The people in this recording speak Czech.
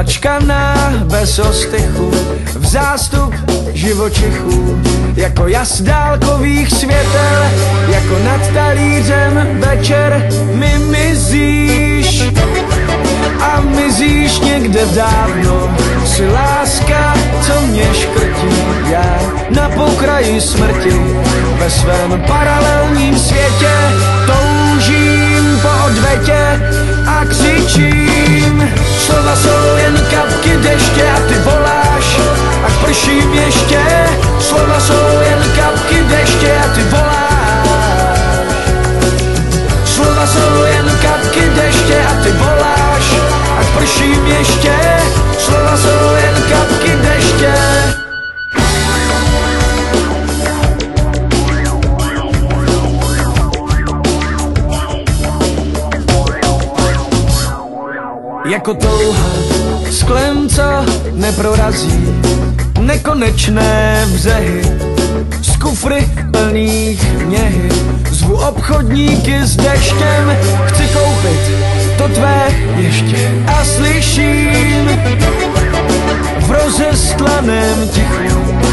zamačkaná bez ostychu, v zástup živočichů, jako jas dálkových světel, jako nad talířem večer mi mizíš. A mizíš někde dávno, jsi láska, co mě škrtí. Já na pokraji smrti, ve svém paralelním světě, toužím po odvetě a křičím. Slova jsou jen kapky deště a ty voláš, ať prším ještě. Slova jsou jen kapky deště a ty voláš. Slova jsou jen kapky deště a ty voláš, ať prším ještě. Slova jsou jen kapky deště. Jako touha sklem, co neprorazí nekonečné břehy, z kufry plných něhy. Zvu obchodníky s deštěm, chci koupit to tvé ještě. A slyším v rozestlaném tichu